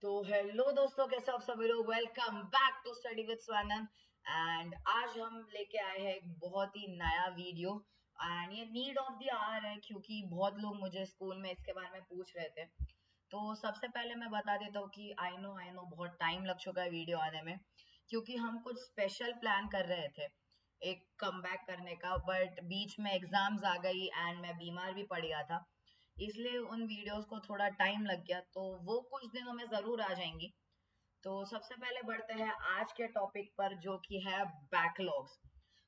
तो हेलो दोस्तों, कैसे आप सभी लोग। Welcome back to study with Swanand. And आज हम लेके आए हैं एक बहुत ही नया वीडियो। एंड ये नीड ऑफ द आवर है क्योंकि बहुत लोग मुझे स्कूल में इसके बारे में पूछ रहे थे। तो सबसे पहले मैं बता देता हूँ कि आई नो बहुत टाइम लग चुका है वीडियो आने में, क्योंकि हम कुछ स्पेशल प्लान कर रहे थे एक कमबैक करने का, बट बीच में एग्जाम्स आ गई एंड मैं बीमार भी पड़ गया था, इसलिए उन वीडियोस को थोड़ा टाइम लग गया। तो वो कुछ दिनों में जरूर आ जाएंगी। तो सबसे पहले बढ़ते हैं आज के टॉपिक पर, जो कि है बैकलॉग्स।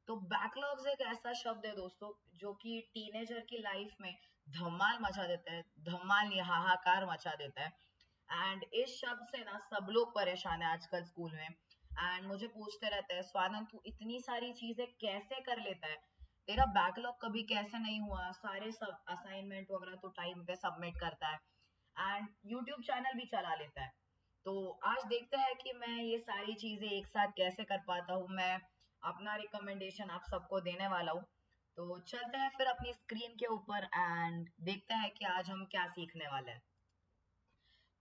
तो बैकलॉग्स एक ऐसा शब्द है दोस्तों जो कि टीनेजर की लाइफ में धमाल मचा देता है, धमाल या हाहाकार मचा देता है। एंड इस शब्द से ना सब लोग परेशान है आजकल स्कूल में। एंड मुझे पूछते रहते हैं, स्वानंद तू इतनी सारी चीजें कैसे कर लेता है, तेरा बैकलॉग कभी कैसे नहीं हुआ, सारे सब असाइनमेंट वगैरह तो टाइम पे सबमिट करता है एंड यूट्यूब चैनल भी चला लेता है। तो आज देखते हैं कि मैं ये सारी चीजें एक साथ कैसे कर पाता हूँ। मैं अपना रिकमेंडेशन आप सबको देने वाला हूँ। तो चलते हैं फिर अपनी स्क्रीन के ऊपर एंड देखते हैं कि आज हम क्या सीखने वाले हैं।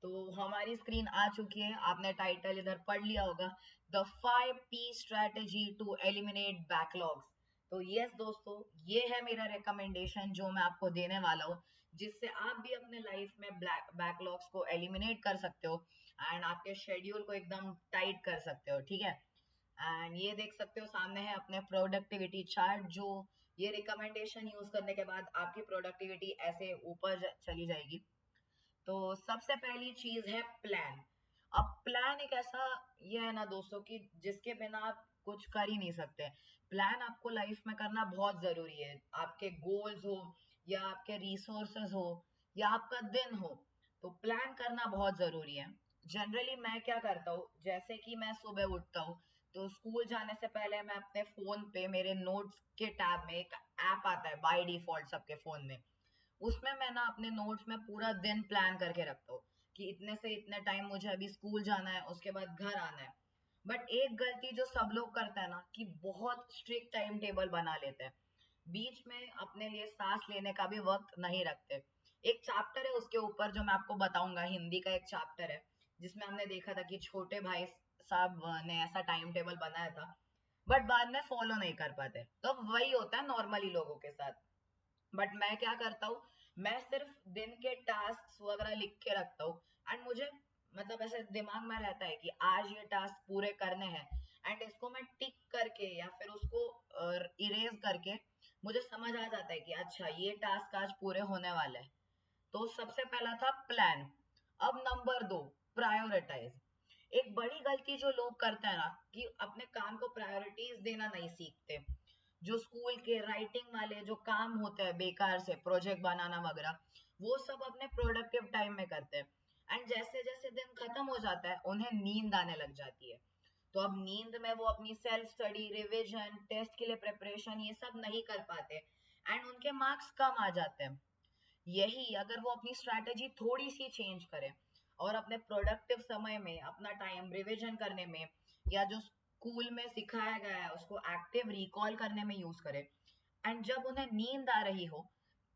तो हमारी स्क्रीन आ चुकी है, आपने टाइटल इधर पढ़ लिया होगा, the 5P strategy to eliminate backlogs. तो यस दोस्तों, ये है मेरा रिकमेंडेशन जो मैं आपको देने वाला हूँ, जिससे आप भी अपने लाइफ में बैकलॉग्स को एलिमिनेट कर सकते हो एंड आपके शेड्यूल को एकदम टाइट कर सकते हो, ठीक है। एंड ये देख सकते हो सामने है अपने प्रोडक्टिविटी चार्ट, जो ये रिकमेंडेशन यूज करने के बाद आपकी प्रोडक्टिविटी ऐसे ऊपर चली जाएगी। तो सबसे पहली चीज है प्लान। अब प्लान एक ऐसा ये है ना दोस्तों कि जिसके बिना आप कुछ कर ही नहीं सकते। प्लान आपको लाइफ में करना बहुत जरूरी है, आपके गोल्स हो या आपके रिसोर्सेज हो या आपका दिन हो, तो प्लान करना बहुत जरूरी है। जनरली मैं क्या करता हूँ, जैसे कि मैं सुबह उठता हूँ तो स्कूल जाने से पहले मैं अपने फोन पे मेरे नोट्स के टैब में एक ऐप आता है बाय डिफॉल्ट सबके फोन में, उसमें मैं ना अपने नोट्स में पूरा दिन प्लान करके रखता हूँ कि इतने से इतने टाइम मुझे अभी स्कूल जाना है, उसके बाद घर आना है। बट एक गलती जो सब लोग करते हैं ना, कि बहुत स्ट्रिक्ट टाइम टेबल बना लेते हैं, बीच में अपने लिए सांस लेने का भी वक्त नहीं रखते। एक चैप्टर है उसके ऊपर जो मैं आपको बताऊंगा, हिंदी का एक चैप्टर है जिसमें हमने देखा था कि छोटे भाई साहब ने ऐसा टाइम टेबल बनाया था, बट बाद में फॉलो नहीं कर पाते। तो वही होता है नॉर्मली लोगों के साथ। बट मैं क्या करता हूँ, मैं सिर्फ दिन के टास्क वगैरह लिख के रखता हूँ एंड मुझे मतलब ऐसे दिमाग में रहता है कि आज ये टास्क पूरे करने हैं एंड इसको मैं टिक करके या फिर उसको इरेज करके मुझे समझ आ जाता है कि अच्छा ये टास्क आज पूरे होने वाले हैं। तो सबसे पहला था प्लान। अब नंबर 2, प्रायोरिटाइज। एक बड़ी गलती जो लोग करते हैं ना, कि अपने काम को प्रायोरिटीज देना नहीं सीखते। जो स्कूल के राइटिंग वाले जो काम होते हैं बेकार से, प्रोजेक्ट बनाना वगैरह, वो सब अपने प्रोडक्टिव टाइम में करते हैं एंड जैसे जैसे दिन खत्म हो जाता है उन्हें नींद आने लग जाती है। तो अब नींद में वो अपनी सेल्फ स्टडी, रिविजन, टेस्ट के लिए प्रिपरेशन ये सब नहीं कर पाते एंड उनके मार्क्स कम आ जाते हैं। यही अगर वो अपनी स्ट्रैटेजी थोड़ी सी चेंज करें और अपने प्रोडक्टिव समय में अपना टाइम रिवीजन करने में या जो स्कूल में सिखाया गया है उसको एक्टिव रिकॉल करने में यूज करें, एंड जब उन्हें नींद आ रही हो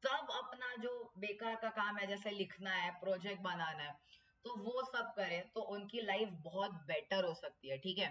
तब अपना जो बेकार का काम है जैसे लिखना है, प्रोजेक्ट बनाना है, तो वो सब करें तो उनकी लाइफ बहुत बेटर हो सकती है, ठीक है।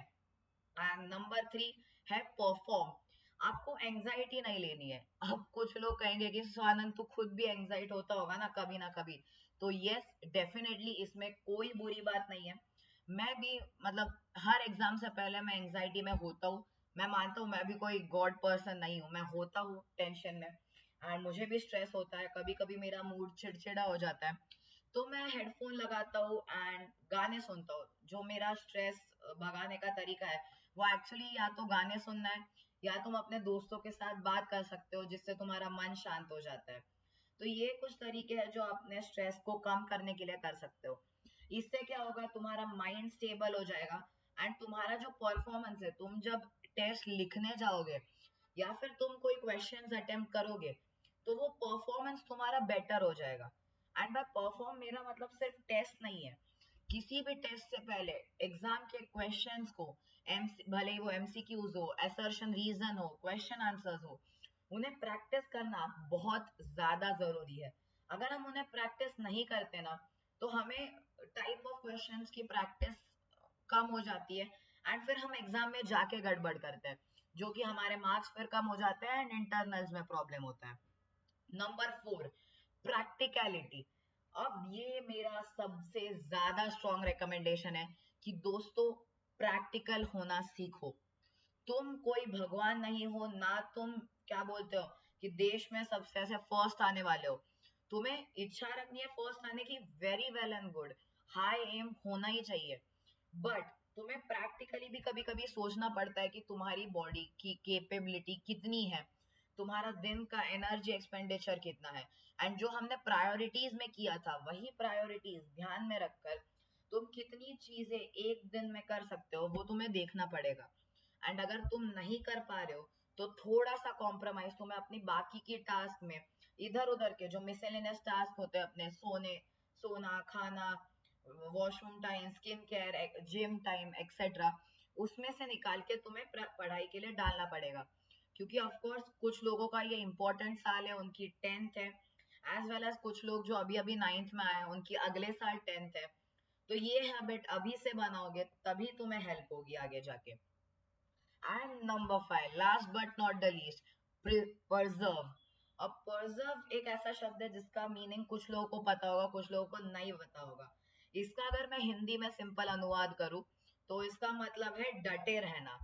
एंड नंबर 3 है परफॉर्म। आपको एंजाइटी नहीं लेनी है। अब कुछ लोग कहेंगे कि स्वानंद तू खुद भी एंजाइट होता होगा ना कभी ना कभी। तो यस, डेफिनेटली इसमें कोई बुरी बात नहीं है। मैं भी मतलब हर एग्जाम से पहले मैं एंजाइटी में होता हूँ। मैं मानता हूँ मैं भी कोई गॉड पर्सन नहीं हूँ, मैं होता हूँ टेंशन में एंड मुझे भी स्ट्रेस होता है, कभी कभी मेरा मूड चिड़चिड़ा हो जाता है। तो मैं हेडफोन लगाता हूँ एंड गाने सुनता हूँ। जो मेरा स्ट्रेस भगाने का तरीका है वो एक्चुअली या तो गाने सुनना है या तुम अपने दोस्तों के साथ बात कर सकते हो जिससे तुम्हारा मन शांत हो जाता है। तो ये कुछ तरीके हैं जो अपने स्ट्रेस को कम करने के लिए कर सकते हो। इससे क्या होगा, तुम्हारा माइंड स्टेबल हो जाएगा एंड तुम्हारा जो परफॉर्मेंस है, तुम जब टेस्ट लिखने जाओगे या फिर तुम कोई क्वेश्चंस अटेम्प्ट करोगे, तो वो परफॉर्मेंस तुम्हारा बेटर हो जाएगा। एंड बाय परफॉर्म मेरा मतलब सिर्फ टेस्ट नहीं है, किसी भी टेस्ट से पहले एग्जाम के क्वेश्चंस को, भले ही वो एमसीक्यूज हो, असर्शन रीजन हो, क्वेश्चन आंसर्स हो, उन्हें प्रैक्टिस करना बहुत ज्यादा जरूरी है। अगर हम उन्हें प्रैक्टिस नहीं करते ना, तो हमें टाइप ऑफ क्वेश्चंस की प्रैक्टिस कम हो जाती है एंड फिर हम एग्जाम में जाके गड़बड़ करते हैं, जो कि हमारे मार्क्स फिर कम हो जाते हैं एंड इंटरनल्स में प्रॉब्लम होता है। Number 4, practicality. अब ये मेरा सबसे ज्यादा स्ट्रॉन्ग रिकमेंडेशन है कि दोस्तों प्रैक्टिकल होना सीखो। तुम कोई भगवान नहीं हो ना, तुम क्या बोलते हो कि देश में सबसे ऐसे फर्स्ट आने वाले हो। तुम्हें इच्छा रखनी है फर्स्ट आने की, very well and good, high aim होना ही चाहिए, बट तुम्हें प्रैक्टिकली भी कभी कभी सोचना पड़ता है कि तुम्हारी बॉडी की केपेबिलिटी कितनी है, तुम्हारा दिन का एनर्जी एक्सपेंडिचर कितना है, एंड जो हमने प्रायोरिटीज में किया था वही प्रायोरिटीज ध्यान में रखकर तुम कितनी चीजें एक दिन में कर सकते हो वो तुम्हें देखना पड़ेगा। एंड अगर तुम नहीं कर पा रहे हो तो थोड़ा सा कॉम्प्रोमाइज तुम्हें अपनी बाकी की टास्क में, इधर उधर के जो मिसलेनियस टास्क होते हैं अपने सोना खाना, washroom time, skin care, gym time etcetera, उसमें से निकाल के तुम्हें पढ़ाई के लिए डालना पड़ेगा। क्योंकि ऑफ कोर्स कुछ लोगों का ये इंपॉर्टेंट साल है, उनकी 10th है, एज वेल एज कुछ लोग जो अभी अभी 9th में आए उनकी अगले साल 10th है। तो ये हैबिट अभी से बनाओगे तभी तुम्हें हेल्प होगी आगे जाके। And number 5, last but not the least, preserve. अब परजर्व एक ऐसा शब्द है जिसका मीनिंग कुछ लोगों को पता होगा, कुछ लोगों को नहीं पता होगा। इसका अगर मैं हिंदी में सिंपल अनुवाद करूं तो इसका मतलब है डटे रहना।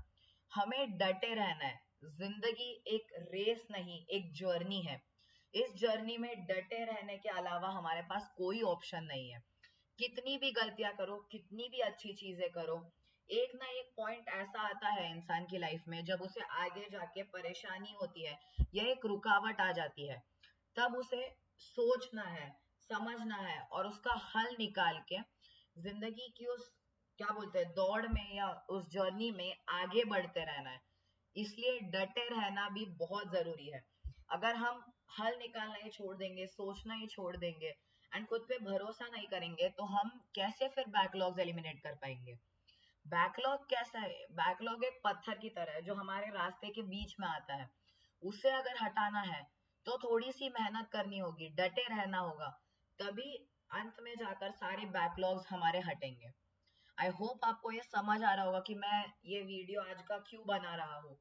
हमें डटे रहना है। जिंदगी एक रेस नहीं, एक जर्नी है। इस जर्नी में डटे रहने के अलावा हमारे पास कोई ऑप्शन नहीं है। कितनी भी गलतियां करो, कितनी भी अच्छी चीजें करो, एक ना एक पॉइंट ऐसा आता है इंसान की लाइफ में जब उसे आगे जाके परेशानी होती है या एक रुकावट आ जाती है, तब उसे सोचना है, समझना है और उसका हल निकाल के जिंदगी की उस क्या बोलते हैं दौड़ में या उस जर्नी में आगे बढ़ते रहना है। इसलिए डटे रहना भी बहुत जरूरी है। अगर हम हल निकालना ही छोड़ देंगे, सोचना ही छोड़ देंगे एंड खुद पे भरोसा नहीं करेंगे तो हम कैसे फिर बैकलॉग्स एलिमिनेट कर पाएंगे। बैकलॉग कैसा है? बैकलॉग एक पत्थर की तरह है जो हमारे रास्ते के बीच में आता है। उसे अगर हटाना है तो थोड़ी सी मेहनत करनी होगी, डटे रहना होगा, तभी अंत में जाकर सारे बैकलॉग्स हमारे हटेंगे। आई होप आपको ये समझ आ रहा होगा कि मैं ये वीडियो आज का क्यों बना रहा हूँ।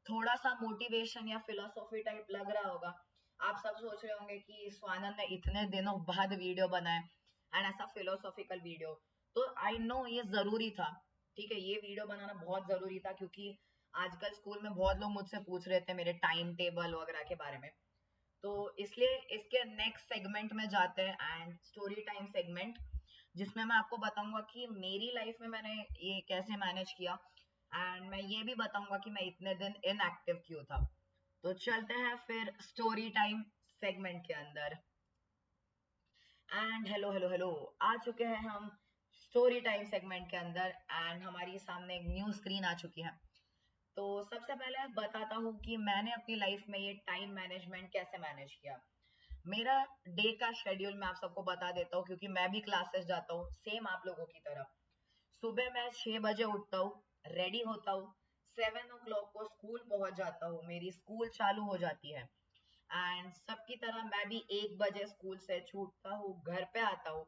थोड़ा सा मोटिवेशन या फिलोसॉफी टाइप लग रहा होगा। आप सब सोच रहे होंगे कि स्वानंद ने इतने दिनों बाद वीडियो बनाए एंड ऐसा फिलोसॉफिकल वीडियो, तो आई नो ये जरूरी था। ठीक है, ये वीडियो बनाना बहुत जरूरी था क्योंकि आजकल स्कूल में बहुत लोग मुझसे पूछ रहे थे मेरे टाइम टेबल वगैरह के बारे में। तो इसलिए इसके नेक्स्ट सेगमेंट में जाते हैं एंड स्टोरी टाइम सेगमेंट, जिसमें मैं आपको बताऊंगा कि मेरी लाइफ में मैंने ये कैसे मैनेज किया एंड मैं ये भी बताऊंगा कि मैं इतने दिन इनएक्टिव क्यों था। तो चलते हैं फिर स्टोरी टाइम सेगमेंट के अंदर। एंड हेलो हेलो हेलो, आ चुके हैं हम स्टोरी टाइम सेगमेंट के अंदर एंड हमारी सामने एक न्यू स्क्रीन आ चुकी है। तो सबसे पहले बताता हूँ कि मैंने अपनी लाइफ में ये टाइम मैनेजमेंट कैसे मैनेज किया। मेरा डे का शेड्यूल मैं आप सबको बता देता हूँ क्योंकि मैं भी क्लासेस जाता हूँ सेम आप लोगों की तरह। सुबह मैं 6 बजे उठता हूँ, रेडी होता हूँ, 7 o'clock को स्कूल पहुंच जाता हूँ, मेरी स्कूल चालू हो जाती है एंड सबकी तरह मैं भी 1 बजे स्कूल से छूटता हूँ, घर पे आता हूँ।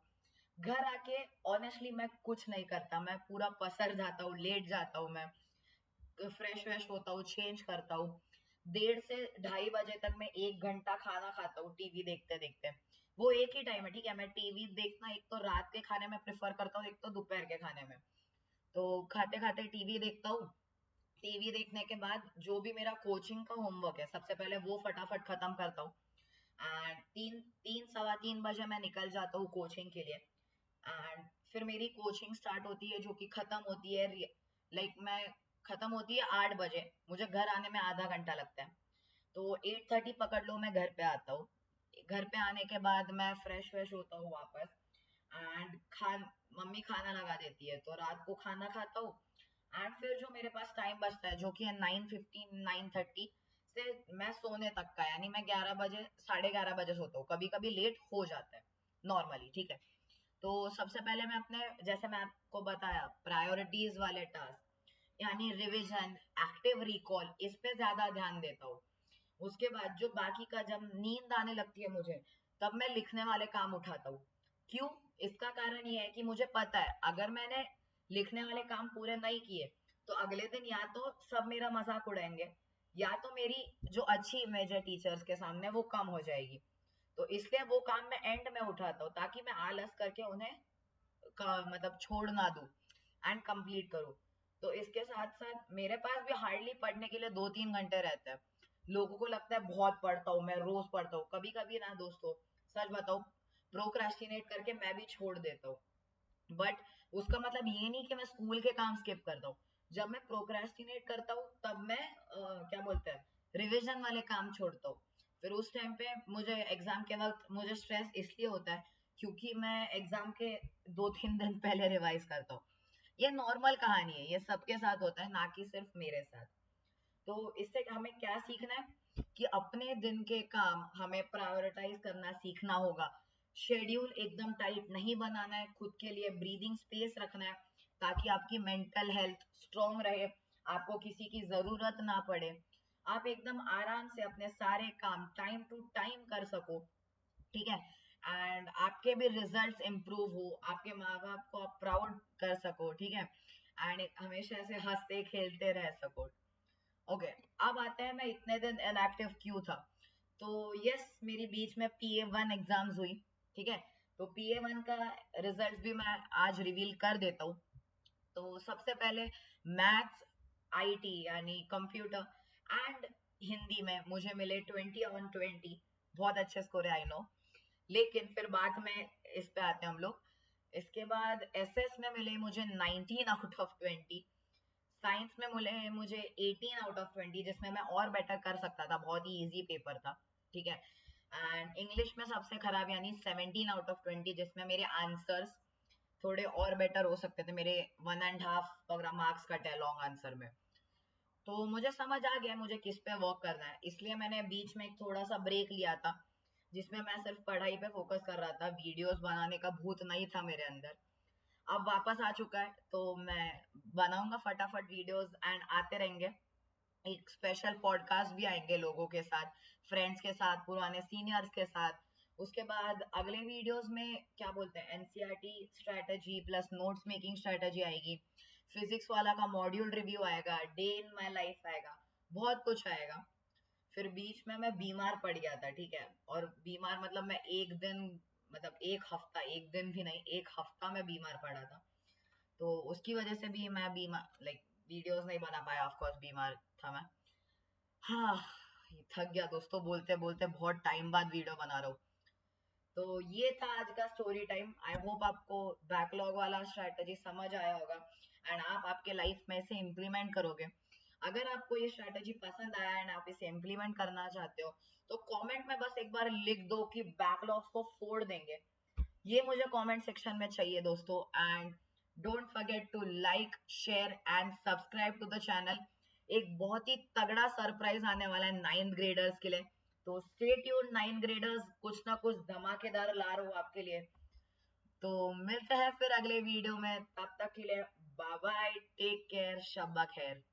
घर आके ऑनेस्टली मैं कुछ नहीं करता, मैं पूरा पसर जाता हूँ, लेट जाता हूँ, मैं फ्रेश व्रेश होता हूँ, चेंज करता हूँ। 1:30 से 2:30 बजे तक मैं 1 घंटा खाना खाता हूँ टीवी देखते देखते। वो एक ही टाइम है, ठीक है, मैं टीवी देखना एक तो रात के खाने में प्रेफर करता हूँ, एक तो दोपहर के खाने में। तो खाते खाते टीवी देखता हूँ। टीवी देखने के बाद जो भी मेरा कोचिंग का होमवर्क है सबसे पहले वो फटाफट खत्म करता हूँ एंड 3 3 सवा 3 बजे मैं निकल जाता हूँ कोचिंग के लिए। एंड फिर मेरी कोचिंग स्टार्ट होती है जो कि खत्म होती है लाइक मैं खत्म होती है 8 बजे, मुझे घर आने में आधा घंटा लगता है। तो 8:30 पकड़ लो, मैं घर पे आता हूँ। घर पे आने के बाद मैं फ्रेश फ्रेश होता हूँ वापस एंड मम्मी खाना लगा देती है तो रात को खाना खाता हूँ। एंड फिर जो मेरे पास टाइम बचता है जो कि है 9:15 9:30 से मैं सोने तक का, यानी मैं 11 बजे 11:30 बजे सोता हूँ, कभी कभी लेट हो जाता है नॉर्मली, ठीक है। तो सबसे पहले मैं अपने जैसे मैं आपको बताया प्रायोरिटीज वाले टास्क यानी रिवीजन, एक्टिव रिकॉल, इस पे ज्यादा ध्यान देता हूँ। उसके बाद जो बाकी का जब नींद आने लगती है मुझे तब मैं लिखने वाले काम उठाता हूँ। क्यों? इसका कारण ये है कि मुझे पता है अगर मैंने लिखने वाले काम पूरे नहीं किए तो अगले दिन या तो सब मेरा मजाक उड़ाएंगे या तो मेरी जो अच्छी इमेज है टीचर्स के सामने वो कम हो जाएगी। तो इसलिए वो काम मैं एंड में उठाता हूँ ताकि मैं आलस करके उन्हें मतलब छोड़ ना दूं एंड कंप्लीट करूँ। तो इसके साथ साथ मेरे पास भी हार्डली पढ़ने के लिए 2-3 घंटे रहता है। लोगों को लगता है बहुत पढ़ता हूँ मैं, रोज पढ़ता हूँ। कभी कभी ना दोस्तों, सच बताओ, प्रोक्रेस्टिनेट करके मैं भी छोड़ देता हूँ। बट उसका मतलब ये नहीं कि मैं स्कूल के काम स्किप करता हूँ। जब मैं प्रोक्रेस्टिनेट करता हूँ तब मैं क्या बोलते हैं, रिविजन वाले काम छोड़ता हूँ। फिर उस टाइम पे मुझे एग्जाम के वक्त मुझे स्ट्रेस इसलिए होता है क्योंकि मैं एग्जाम के 2-3 दिन पहले रिवाइज करता हूँ। ये नॉर्मल कहानी है, ये सबके साथ होता है, ना कि सिर्फ मेरे साथ। तो इससे हमें क्या सीखना है कि अपने दिन के काम हमें प्रायोरिटाइज करना सीखना होगा। शेड्यूल एकदम टाइट नहीं बनाना है, खुद के लिए ब्रीदिंग स्पेस रखना है ताकि आपकी मेंटल हेल्थ स्ट्रांग रहे, आपको किसी की जरूरत ना पड़े, आप एकदम आराम से अपने सारे काम टाइम टू टाइम कर सको। ठीक है? एंड आपके भी रिजल्ट्स इम्प्रूव हो, आपके माँ बाप को आप प्राउड कर सको। ठीक है? एंड हमेशा से हंसते खेलते रह सको। ओके, अब आते हैं मैं इतने दिन इनएक्टिव क्यों था। तो यस, मेरी बीच में PA1 एग्जाम्स हुई। ठीक है? तो PA1 का रिजल्ट भी मैं आज रिवील कर देता हूँ। तो सबसे पहले मैथ्स, IT यानी कंप्यूटर एंड हिंदी में मुझे मिले 20/20। बहुत अच्छे स्कोर है, आई नो। लेकिन फिर बाद में इस पे आते हैं हम लोग। इसके बाद SS में मिले मुझे 19/20। साइंस में मिले हैं मुझे 18/20, जिसमें मैं और बेटर कर सकता था, बहुत ही इजी पेपर था। ठीक है? एंड इंग्लिश में सबसे खराब यानी 17/20, जिसमें मेरे आंसर्स थोड़े और बेटर हो सकते थे, मेरे 1.5 मार्क्स कटे लॉन्ग आंसर में। तो मुझे समझ आ गया मुझे किस पे वर्क करना है, इसलिए मैंने बीच में एक थोड़ा सा ब्रेक लिया था जिसमें मैं सिर्फ पढ़ाई पे फोकस कर रहा था, वीडियोस बनाने का भूत नहीं था मेरे अंदर। अब वापस आ चुका है तो मैं बनाऊंगा फटाफट वीडियोस एंड आते रहेंगे। एक स्पेशल पॉडकास्ट भी आएंगे लोगों के साथ, फ्रेंड्स के साथ, पुराने सीनियर्स के साथ। उसके बाद अगले वीडियोस में क्या बोलते हैं, NCERT strategy plus notes making strategy आएगी, फिजिक्स वाला का मॉड्यूल रिव्यू आएगा, डे इन माय लाइफ आएगा, बहुत कुछ आएगा। फिर बीच में मैं बीमार पड़ गया था। ठीक है? और बीमार मतलब मैं एक दिन, मतलब एक हफ्ता, एक दिन भी नहीं, एक हफ्ता में बीमार पड़ा था। तो उसकी वजह से भी मैं बीमार, लाइक वीडियोस नहीं बना पाया, ऑफ कोर्स बीमार था मैं। हाँ, थक गया दोस्तों, बोलते बोलते बहुत टाइम बाद वीडियो बना रहा हूँ। तो ये था आज का स्टोरी टाइम। आई होप आपको बैकलॉग वाला स्ट्रेटजी समझ आया होगा एंड आप आपके लाइफ में इसे इम्प्लीमेंट करोगे। अगर आपको ये स्ट्रेटजी पसंद आया एंड आप इसे इम्प्लीमेंट करना चाहते हो तो कमेंट में बस एक बार लिख दो कि बैकलॉग्स को फोड़ देंगे। ये मुझे कमेंट सेक्शन में चाहिए दोस्तों। And don't forget to like, share and subscribe to the channel. एक बहुत ही तगड़ा सरप्राइज आने वाला है 9th ग्रेडर्स के लिए। तो स्टे ट्यून 9th ग्रेडर्स, कुछ ना कुछ धमाकेदार ला रहा हूँ आपके लिए। तो मिलते हैं फिर अगले वीडियो में, तब तक के लिए बाय बाय, टेक केयर, शब्बा खैर।